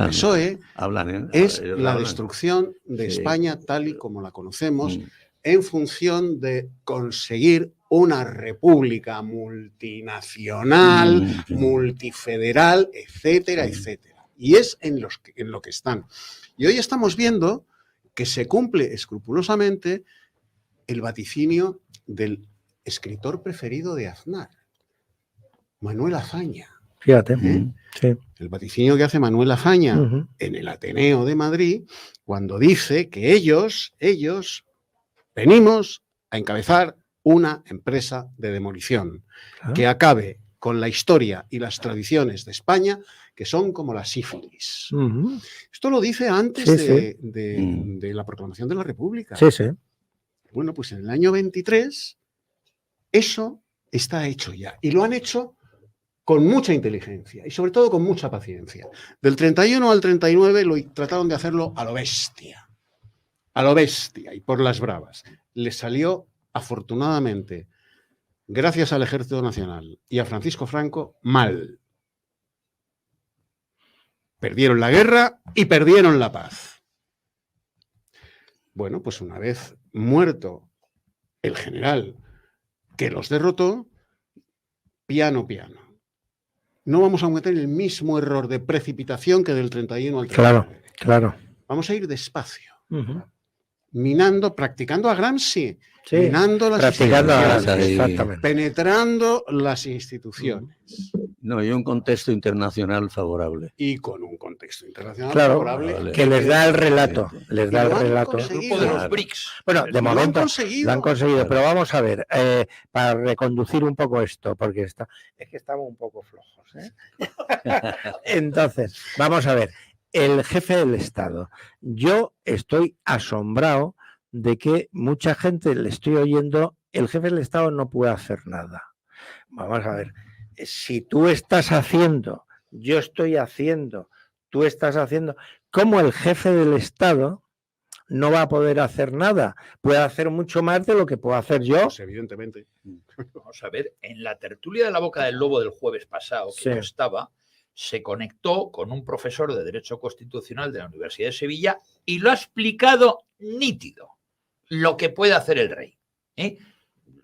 El PSOE hablan, es ellos la hablan. destrucción de España tal y como la conocemos, Mm. en función de conseguir una república multinacional, multifederal, etcétera, etcétera. Y es en lo que están. Y hoy estamos viendo que se cumple escrupulosamente el vaticinio del escritor preferido de Aznar, Manuel Azaña. Fíjate. Sí. El vaticinio que hace Manuel Azaña en el Ateneo de Madrid, cuando dice que ellos venimos a encabezar una empresa de demolición que acabe con la historia y las tradiciones de España, que son como la sífilis. Esto lo dice antes de la proclamación de la República. Sí, sí. Bueno, pues en el año 23 eso está hecho ya. Y lo han hecho con mucha inteligencia y sobre todo con mucha paciencia. Del 31 al 39 trataron de hacerlo a lo bestia y por las bravas. Les salió, afortunadamente, gracias al Ejército Nacional y a Francisco Franco, mal. Perdieron la guerra y perdieron la paz. Bueno, pues una vez muerto el general que los derrotó, piano. No vamos a cometer el mismo error de precipitación que del 31 al 39. Claro. Vamos a ir despacio, minando, practicando a Gramsci, Sí, minando las practicando instituciones, exactamente. penetrando las instituciones. No, y un contexto internacional favorable. Y con un contexto internacional Claro, favorable. que les da el relato. Les da el lo han relato. conseguido. Grupo de los BRICS. Bueno, de Lo han momento conseguido. lo han conseguido, pero vamos a ver, para reconducir un poco esto, porque es que estamos un poco flojos. Entonces, vamos a ver, el jefe del Estado. Yo estoy asombrado de que mucha gente le estoy oyendo, el jefe del Estado no puede hacer nada. Vamos a ver, si tú estás haciendo, yo estoy haciendo, tú estás haciendo, ¿cómo el jefe del Estado no va a poder hacer nada? Puede hacer mucho más de lo que puedo hacer yo. Pues evidentemente. Vamos a ver, en la tertulia de la Boca del Lobo del jueves pasado, que Sí. yo estaba, se conectó con un profesor de Derecho Constitucional de la Universidad de Sevilla y lo ha explicado nítido, lo que puede hacer el rey.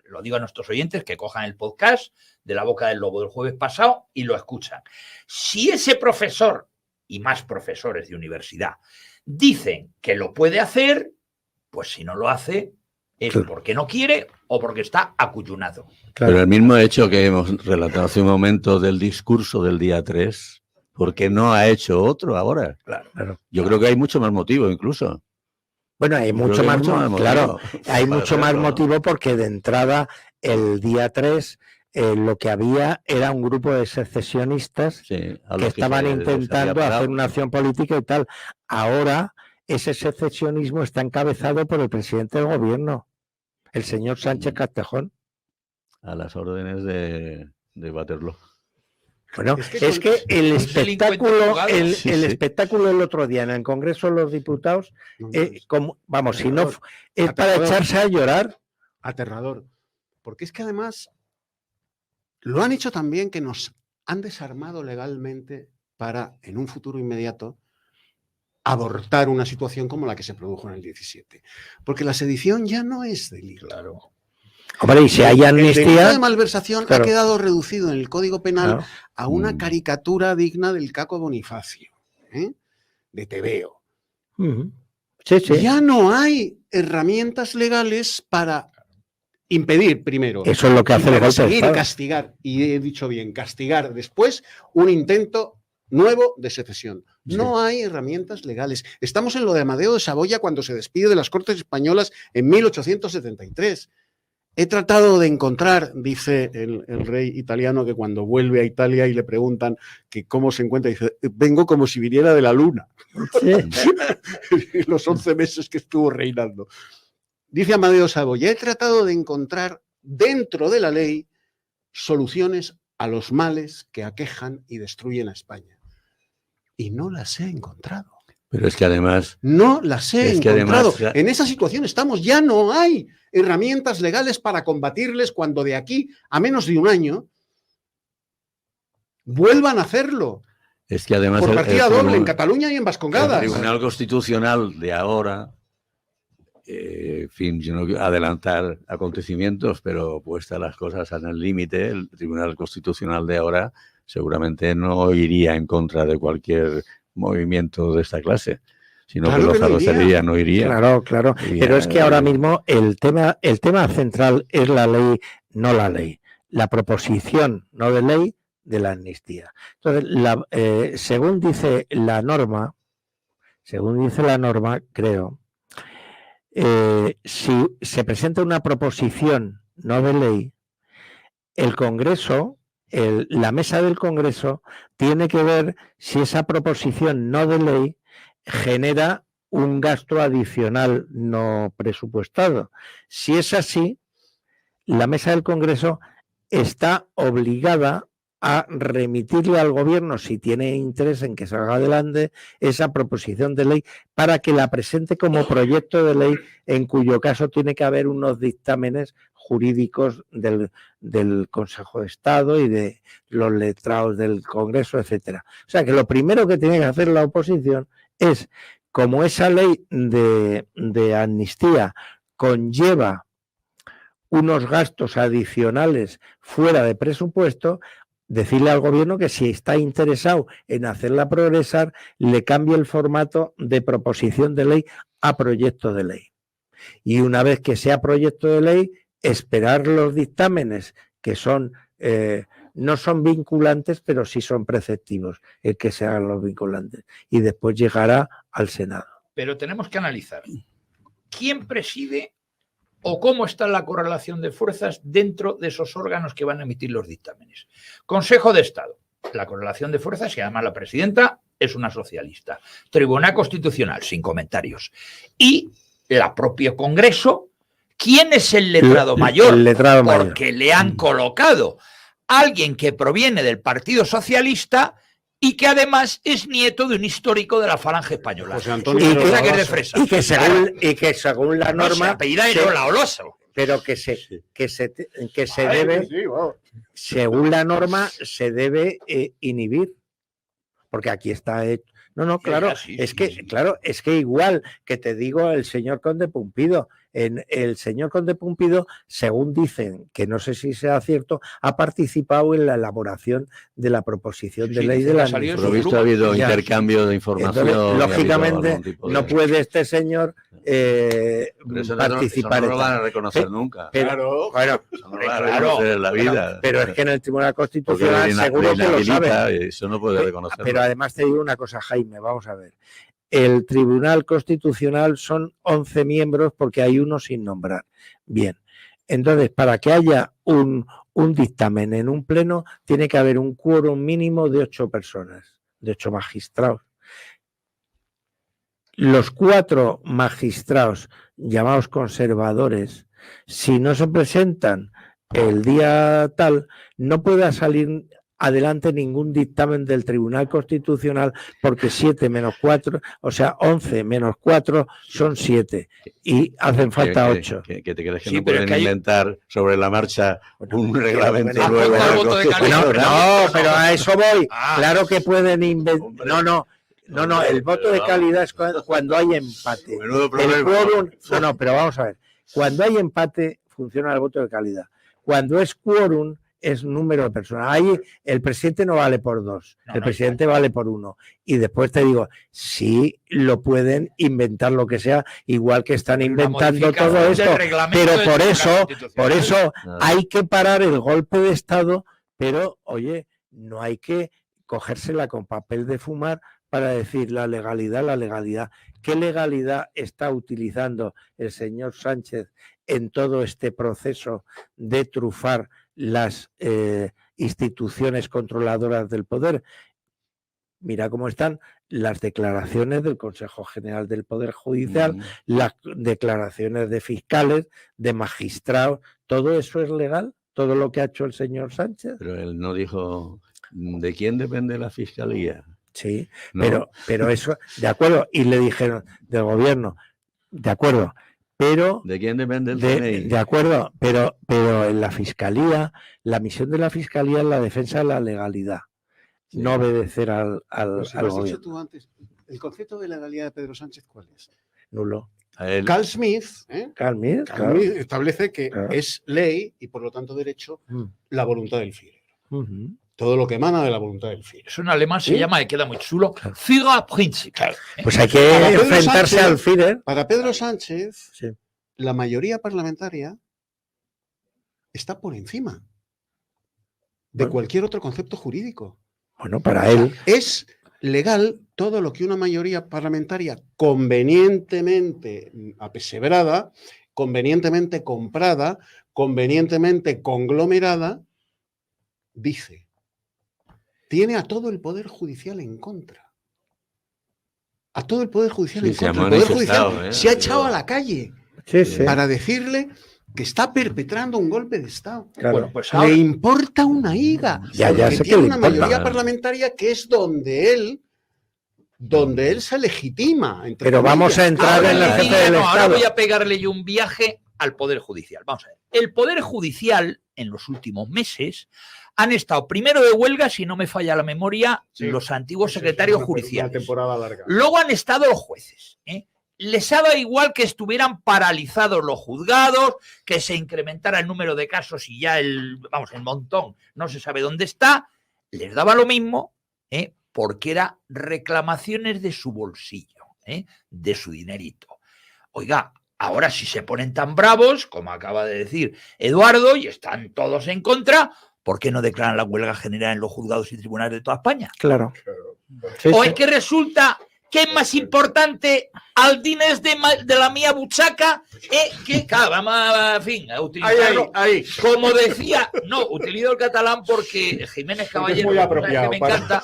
Lo digo a nuestros oyentes que cojan el podcast de la Boca del Lobo del jueves pasado y lo escuchan. Si ese profesor y más profesores de universidad dicen que lo puede hacer, pues si no lo hace es porque no quiere o porque está acuyunado. Claro. Pero el mismo hecho que hemos relatado hace un momento del discurso del día 3, ¿por qué no ha hecho otro ahora? Claro. Yo creo que hay mucho más motivo incluso. Bueno, hay mucho más, claro, hay mucho más motivo porque de entrada el día 3 lo que había era un grupo de secesionistas que estaban intentando hacer una acción política y tal. Ahora ese secesionismo está encabezado por el presidente del gobierno, el señor Sánchez Castejón. A las órdenes de Waterloo. Bueno, es que el espectáculo el otro día en el Congreso de los Diputados, es para echarse a llorar. aterrador. Porque es que además lo han hecho también que nos han desarmado legalmente para, en un futuro inmediato, abortar una situación como la que se produjo en el 17. Porque la sedición ya no es delito. Claro. Hombre, y si hay El delito amnistía... de malversación claro. ha quedado reducido en el Código Penal Claro. a una caricatura digna del Caco Bonifacio, ¿eh? De Tebeo. Sí, sí. Ya no hay herramientas legales para impedir, primero, Eso es lo que hace el golpe de perseguir, Estado. castigar, y he dicho bien, castigar después un intento nuevo de secesión. No hay herramientas legales. Estamos en lo de Amadeo de Saboya cuando se despide de las Cortes Españolas en 1873. He tratado de encontrar, dice el rey italiano, que cuando vuelve a Italia y le preguntan que cómo se encuentra, dice, vengo como si viniera de la luna. Sí. Los 11 meses que estuvo reinando. Dice Amadeo Saboya, he tratado de encontrar dentro de la ley soluciones a los males que aquejan y destruyen a España. Y no las he encontrado. Pero es que además... No las he Es que encontrado. además, En esa situación estamos. Ya no hay herramientas legales para combatirles cuando de aquí a menos de un año vuelvan a hacerlo. Es que además... Por el partida doble en Cataluña y en El Vascongadas. Tribunal Constitucional de ahora, en fin, yo no quiero adelantar acontecimientos, pero puestas las cosas en el límite, el Tribunal Constitucional de ahora seguramente no iría en contra de cualquier movimiento de esta clase, sino Claro que que no los iría. no iría. Claro, claro. Iría, Pero es que ahora mismo el tema central es la ley, no la ley. La proposición, no de ley, de la amnistía. Entonces, según dice la norma, creo, si se presenta una proposición no de ley, el Congreso, la mesa del Congreso, tiene que ver si esa proposición no de ley genera un gasto adicional no presupuestado. Si es así, la mesa del Congreso está obligada a remitirle al gobierno, si tiene interés en que salga adelante, esa proposición de ley para que la presente como proyecto de ley, en cuyo caso tiene que haber unos dictámenes jurídicos del Consejo de Estado y de los letrados del Congreso, etcétera. O sea que lo primero que tiene que hacer la oposición es, como esa ley de amnistía conlleva unos gastos adicionales fuera de presupuesto, decirle al gobierno que si está interesado en hacerla progresar, le cambie el formato de proposición de ley a proyecto de ley. Y una vez que sea proyecto de ley, esperar los dictámenes que son no son vinculantes, pero sí son preceptivos, el que se hagan los vinculantes. Y después llegará al Senado. Pero tenemos que analizar quién preside o cómo está la correlación de fuerzas dentro de esos órganos que van a emitir los dictámenes. Consejo de Estado, la correlación de fuerzas, y además la presidenta es una socialista. Tribunal Constitucional, sin comentarios. Y el propio Congreso, ¿quién es el letrado mayor? El letrado mayor. Porque le han colocado a alguien que proviene del Partido Socialista y que además es nieto de un histórico de la Falange Española. José Antonio Y que Olaso. es de Fresa. Y que según la No, se norma... apellida de Olaso. Pero que se debe, según la norma, se debe inhibir. Porque aquí está hecho. No, claro, claro, es que igual que te digo el señor Conde Pumpido, el señor Conde Pumpido, según dicen, que no sé si sea cierto, ha participado en la elaboración de la proposición de ley de la amnistía. Por lo visto ha habido intercambio de información. Entonces, lógicamente, no puede este señor participar. Eso no lo van a reconocer nunca. Claro. Bueno, Eso no lo van a reconocer en la vida. pero es que en el Tribunal Constitucional seguro que lo sabe. Eso no puede reconocerlo. Pero además te digo una cosa, Jaime, vamos a ver. El Tribunal Constitucional son 11 miembros porque hay uno sin nombrar. Bien, entonces para que haya un dictamen en un pleno tiene que haber un quórum mínimo de 8 personas, de 8 magistrados. Los 4 magistrados llamados conservadores, si no se presentan el día tal, no puede salir adelante ningún dictamen del Tribunal Constitucional porque 7 menos 4, o sea, 11 menos 4 son 7 y hacen falta 8. ¿Que te crees que Sí, no pero es pueden que hay- inventar sobre la marcha un reglamento bueno, nuevo? afecta al de voto de calidad. constitucional? No, pero a eso voy. Ah. Claro que pueden inventar. Hombre. No, el voto de calidad es cuando hay empate. Menudo El problema. quórum, no, pero vamos a ver. Cuando hay empate, funciona el voto de calidad. Cuando es quórum, es número de personas. Ahí el presidente no vale por 2, No, el no, presidente vale por 1. Y después te digo, sí lo pueden inventar lo que sea, igual que están Una inventando modificación todo del esto. reglamento Pero del por Tribunal por Constitucional. eso Ah. hay que parar el golpe de Estado, pero oye, no hay que cogérsela con papel de fumar para decir la legalidad. ¿Qué legalidad está utilizando el señor Sánchez en todo este proceso de trufar las instituciones controladoras del poder? Mira cómo están las declaraciones del Consejo General del Poder Judicial, las declaraciones de fiscales, de magistrados. ¿Todo eso es legal? ¿Todo lo que ha hecho el señor Sánchez? Pero él no dijo de quién depende la fiscalía. Sí, ¿No? pero eso, de acuerdo, y le dijeron del gobierno, de acuerdo, pero ¿De quién depende el CNI? de acuerdo, pero en la fiscalía, la misión de la fiscalía es la defensa de la legalidad, Sí. no obedecer al Pero si lo has dicho gobierno. tú antes, el concepto de legalidad de Pedro Sánchez, ¿cuál es? Nulo. A él- Carl Smith, Carl Smith, Carl claro. Smith establece que Claro. es ley y por lo tanto derecho Mm. la voluntad del Führer. Ujú. Todo lo que emana de la voluntad del Führer. Eso en alemán se ¿Sí? llama, y queda muy chulo, Claro. Führerprinzip. Pues hay que Para Pedro enfrentarse Sánchez- al Führer. Para Pedro Sánchez, Sí. la mayoría parlamentaria está por encima de Bueno. cualquier otro concepto jurídico. Bueno, para él. Es legal todo lo que una mayoría parlamentaria convenientemente apesebrada, convenientemente comprada, convenientemente conglomerada, dice. Tiene a todo el Poder Judicial en contra. A todo el Poder Judicial Sí, en se ha contra. El Poder manifestado, Judicial ¿eh? se ha echado a la calle Sí, sí. para decirle que está perpetrando un golpe de Estado. Claro. Bueno, pues ahora, Le importa una higa. Ya porque sé que tiene le una importa. mayoría parlamentaria que es donde él se legitima. entre Pero vamos a comillas. entrar ahora en le la digo, jefe del no, ahora Estado. voy a pegarle yo un viaje al Poder Judicial. Vamos a ver. El Poder Judicial, en los últimos meses, han estado primero de huelga, si no me falla la memoria, Sí. los antiguos Eso es secretarios una judiciales. temporada larga. Luego han estado los jueces. Les ha dado igual que estuvieran paralizados los juzgados, que se incrementara el número de casos y ya el montón no se sabe dónde está. Les daba lo mismo, porque era reclamaciones de su bolsillo, de su dinerito. Oiga, ahora si se ponen tan bravos, como acaba de decir Eduardo, y están todos en contra, ¿por qué no declaran la huelga general en los juzgados y tribunales de toda España? Claro. Sí, O sí. es que resulta que es más importante al dinés de la mía buchaca que, claro, vamos a, en fin, a utilizarlo. Ahí. Como decía, no, utilizo el catalán porque Jiménez Caballero, muy ¿sabes apropiado que me para- encanta,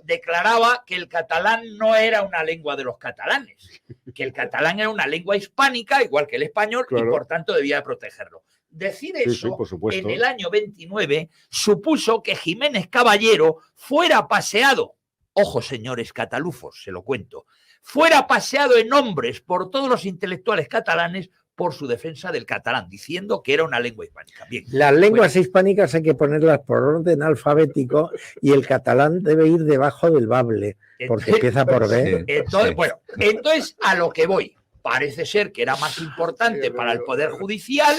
declaraba que el catalán no era una lengua de los catalanes, que el catalán era una lengua hispánica, igual que el español, Claro. y por tanto debía de protegerlo. Decir Sí, eso sí, por supuesto. en el año 29 supuso que Jiménez Caballero fuera paseado, ojo señores catalufos, se lo cuento, fuera paseado en hombres por todos los intelectuales catalanes por su defensa del catalán, diciendo que era una lengua hispánica. Bien. Las lenguas hispánicas hay que ponerlas por orden alfabético y el catalán debe ir debajo del bable, porque empieza por B. Sí. Entonces, Sí. bueno, entonces a lo que voy. Parece ser que era más importante para el Poder Judicial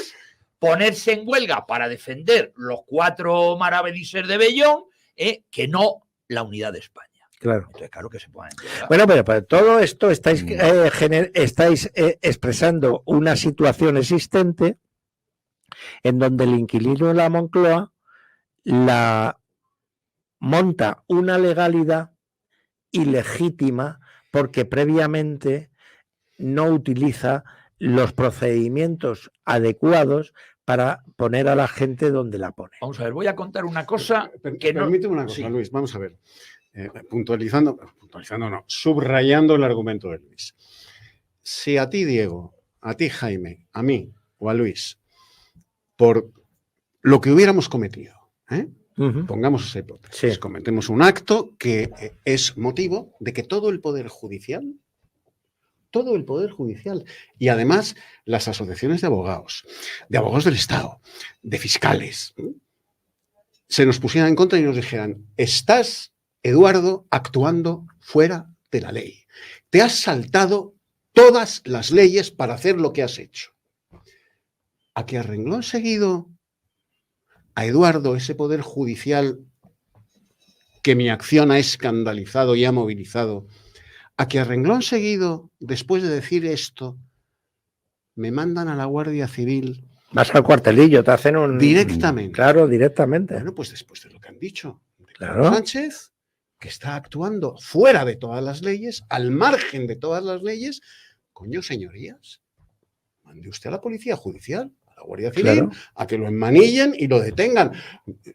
ponerse en huelga para defender los 4 maravedíes de Bellón, que no la unidad de España. Claro. Entonces, claro que se ponen en huelga. Bueno, pero para todo esto estáis expresando una situación existente en donde el inquilino de la Moncloa monta una legalidad ilegítima porque previamente no utiliza los procedimientos adecuados para poner a la gente donde la pone. Vamos a ver, voy a contar una cosa que no... Permíteme una cosa, Sí. Luis, vamos a ver. Subrayando el argumento de Luis. Si a ti, Diego, a ti, Jaime, a mí o a Luis, por lo que hubiéramos cometido, Pongamos esa hipótesis. Sí. Cometemos un acto que es motivo de que todo el Poder Judicial, y además las asociaciones de abogados del Estado, de fiscales, se nos pusieran en contra y nos dijeran: estás, Eduardo, actuando fuera de la ley. Te has saltado todas las leyes para hacer lo que has hecho. A que a renglón seguido a Eduardo, ese Poder Judicial que mi acción ha escandalizado y ha movilizado, a que a renglón seguido, después de decir esto, me mandan a la Guardia Civil. Vas al cuartelillo, te hacen un... Directamente. Claro, directamente. Bueno, pues después de lo que han dicho de Claro. Pedro Sánchez, que está actuando fuera de todas las leyes, al margen de todas las leyes, coño, señorías, mande usted a la Policía Judicial, a la Guardia Civil, Claro. a que lo enmanillen y lo detengan.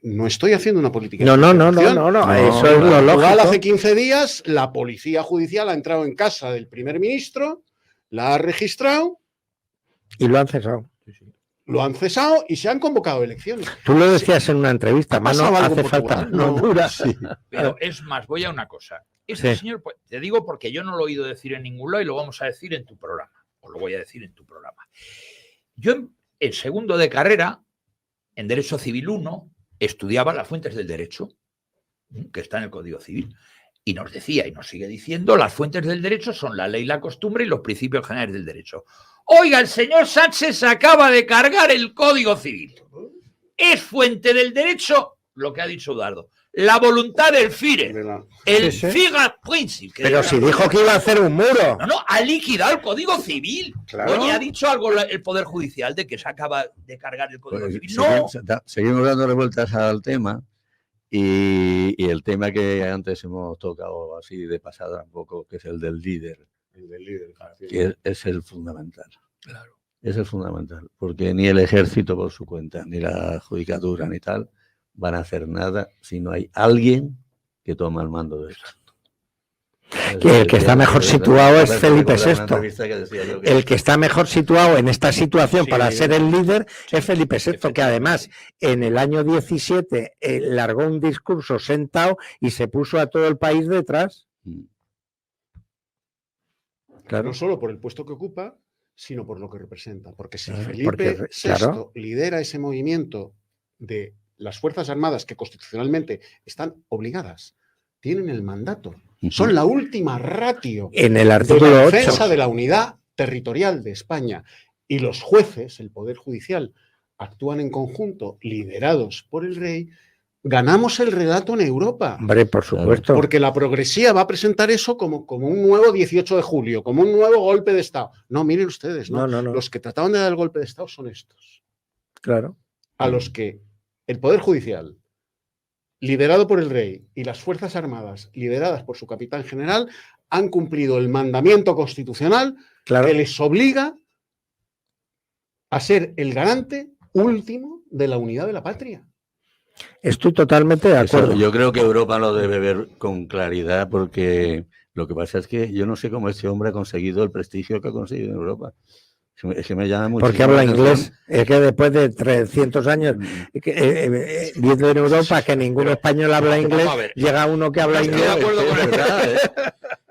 No estoy haciendo una política No, de no, no, persecución. no, no, No, eso es lo claro. Igual lógico. hace 15 días la Policía Judicial ha entrado en casa del primer ministro, la ha registrado, Y lo han cesado. lo han cesado y se han convocado elecciones. Tú lo decías en una entrevista, ¿Ha mano, pasado algo hace en falta Portugal? mano No, dura. sí. Pero es más, voy a una cosa. Este Sí. señor, pues, te digo porque yo no lo he oído decir en ningún lado y lo vamos a decir en tu programa. O lo voy a decir en tu programa. Yo en segundo de carrera, en Derecho Civil 1, estudiaba las fuentes del derecho, que está en el Código Civil. Y nos decía, y nos sigue diciendo, las fuentes del derecho son la ley, la costumbre y los principios generales del derecho. Oiga, el señor Sánchez acaba de cargar el Código Civil. Es fuente del derecho lo que ha dicho Eduardo. La voluntad del FIRE. El Sí, sí. Fingerprinting. Pero si dijo que iba a hacer un muro. No, ha liquidado el Código Civil. Claro. Oye, ha dicho algo el Poder Judicial de que se acaba de cargar el Código Pues, Civil. No. seguimos dándole vueltas al tema y el tema que antes hemos tocado así de pasada un poco, que es el del líder, que es el fundamental. Claro. Es el fundamental, porque ni el ejército por su cuenta, ni la judicatura, ni tal, van a hacer nada si no hay alguien que toma el mando de esto. Que el que está mejor situado es Felipe VI. VI. El que está mejor situado en esta situación Sí, para ser el líder sí, es Felipe VI, que efectivamente. además en el año 17 largó un discurso sentado y se puso a todo el país detrás. Claro. No solo por el puesto que ocupa, sino por lo que representa. Porque si Claro, Felipe porque, VI claro. lidera ese movimiento de las Fuerzas Armadas que constitucionalmente están obligadas, tienen el mandato, son la última ratio En el de artículo la 8. defensa de la unidad territorial de España, y los jueces, el Poder Judicial, actúan en conjunto, liderados por el rey, ganamos el relato en Europa. Hombre, por supuesto. Porque la progresía va a presentar eso como un nuevo 18 de julio, como un nuevo golpe de Estado. No, miren ustedes, ¿no? No. Los que trataban de dar el golpe de Estado son estos, Claro. a los que el Poder Judicial, liderado por el rey, y las Fuerzas Armadas, lideradas por su capitán general, han cumplido el mandamiento constitucional Claro. que les obliga a ser el garante último de la unidad de la patria. Estoy totalmente de Eso, acuerdo. yo creo que Europa lo debe ver con claridad, porque lo que pasa es que yo no sé cómo este hombre ha conseguido el prestigio que ha conseguido en Europa. Es que me llama mucho. Porque habla inglés. Es que después de 300 años viviendo en Europa, que ningún español habla inglés, vamos a ver. llega uno que habla Estoy de inglés. acuerdo con él.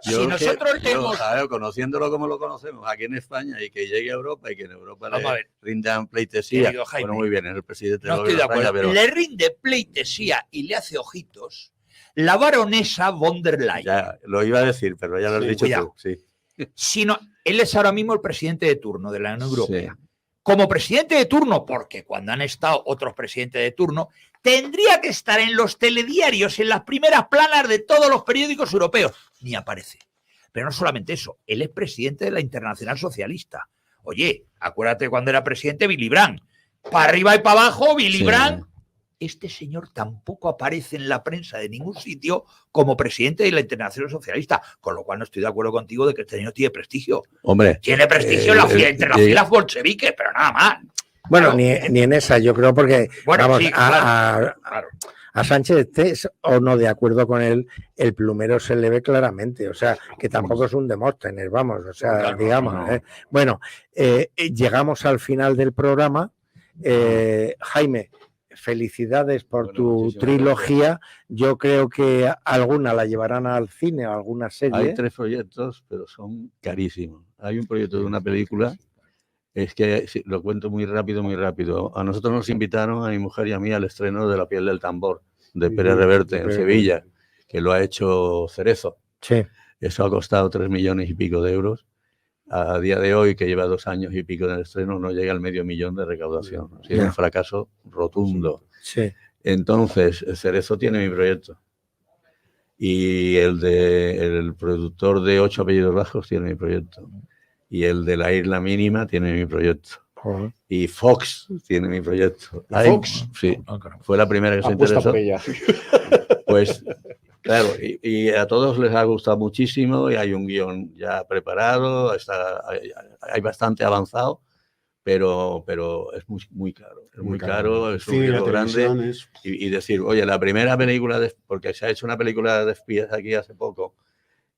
Yo Si que- nosotros hemos- conociéndolo como lo conocemos aquí en España, y que llegue a Europa y que en Europa Vamos a le ver. rindan pleitesía. Querido Jaime, Bueno, muy bien, es el presidente No del estoy de gobierno de acuerdo. España, pero Le rinde pleitesía y le hace ojitos la baronesa von der Leyen. ya lo iba a decir, pero ya lo has Sí, dicho cuidado. tú. Sí. Sino, él es ahora mismo el presidente de turno de la Unión Europea. Sí. Como presidente de turno, porque cuando han estado otros presidentes de turno, tendría que estar en los telediarios, en las primeras planas de todos los periódicos europeos. Ni aparece. Pero no solamente eso, él es presidente de la Internacional Socialista. Oye, acuérdate cuando era presidente Willy Brandt. Para arriba y para abajo, Willy Sí. Brandt. Este señor tampoco aparece en la prensa de ningún sitio como presidente de la Internacional Socialista, con lo cual no estoy de acuerdo contigo de que este señor tiene prestigio. Hombre, Tiene prestigio en la entre las llega- filas bolcheviques, pero nada más. Bueno, Claro. ni en esa, yo creo, porque Bueno, vamos, sí, claro. a Sánchez, estés o no de acuerdo con él, el plumero se le ve claramente, o sea, que tampoco es un Demóstenes, vamos, o sea, Claro, digamos. no. Bueno, llegamos al final del programa. Jaime, felicidades por Bueno, tu muchísimas trilogía. Yo creo que alguna la llevarán al cine o alguna serie. Hay 3 proyectos, pero son carísimos. Hay un proyecto de una película, es que lo cuento muy rápido, muy rápido. A nosotros nos invitaron, a mi mujer y a mí, al estreno de La piel del tambor, de Pérez Reverte, en Sevilla, que lo ha hecho Cerezo. Sí. Eso ha costado 3 millones y pico de euros. A día de hoy, que lleva 2 años y pico del estreno, no llega al $500,000 de recaudación. Ha sido un fracaso rotundo. Sí. Entonces, Cerezo tiene mi proyecto. Y el productor de 8 apellidos bajos tiene mi proyecto. Y el de La isla mínima tiene mi proyecto. Joder. Y Fox tiene mi proyecto. ¿Fox? Sí, fue la primera que se Apuesta interesó. por ella. Pues claro, y a todos les ha gustado muchísimo y hay un guión ya preparado, hay bastante avanzado, pero es muy caro. Es muy caro, es un Cine, riesgo grande. televisiones. Y decir, oye, la primera película, porque se ha hecho una película de espías aquí hace poco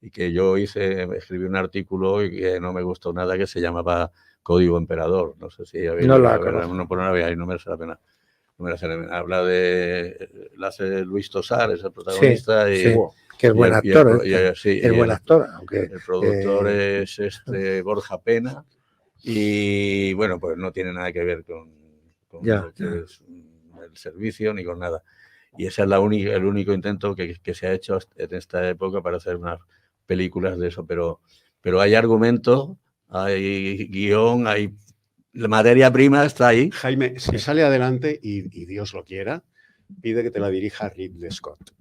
y que yo escribí un artículo y que no me gustó nada, que se llamaba Código Emperador. No sé si habéis No la visto, conozco. no merece la pena. No merece la pena. Habla la hace Luis Tosar, es el protagonista. Sí, y, sí, que es buen actor. Es buen actor, aunque el productor es Borja Pena. Y bueno, pues no tiene nada que ver con lo que es el servicio ni con nada. Y ese es el único intento que se ha hecho en esta época para hacer unas películas de eso. Pero hay argumento, hay guión, hay la materia prima, está ahí. Jaime, si sale adelante y Dios lo quiera, pide que te la dirija Ridley Scott.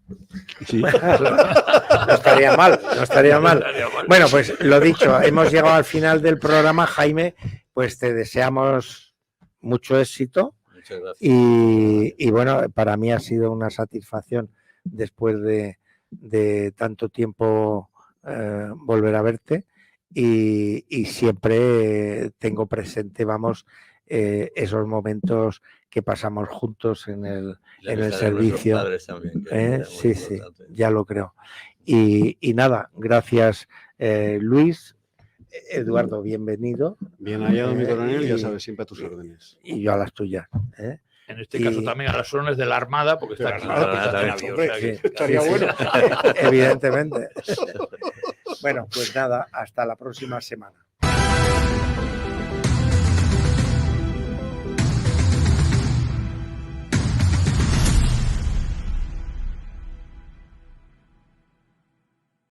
Sí. No estaría mal, no estaría mal. Bueno, pues lo dicho, hemos llegado al final del programa, Jaime, pues te deseamos mucho éxito. Muchas gracias. Y bueno, para mí ha sido una satisfacción después de tanto tiempo volver a verte y siempre tengo presente, vamos, esos momentos que pasamos juntos en el servicio. También, Sí, ya lo creo. Y nada, gracias Luis. Eduardo, bienvenido. Bien hallado, mi coronel, ya sabes, siempre a tus órdenes. Y yo a las tuyas. En este caso también a las órdenes de la Armada, porque está aquí. Estaría bueno. Evidentemente. Bueno, pues nada, hasta la próxima semana.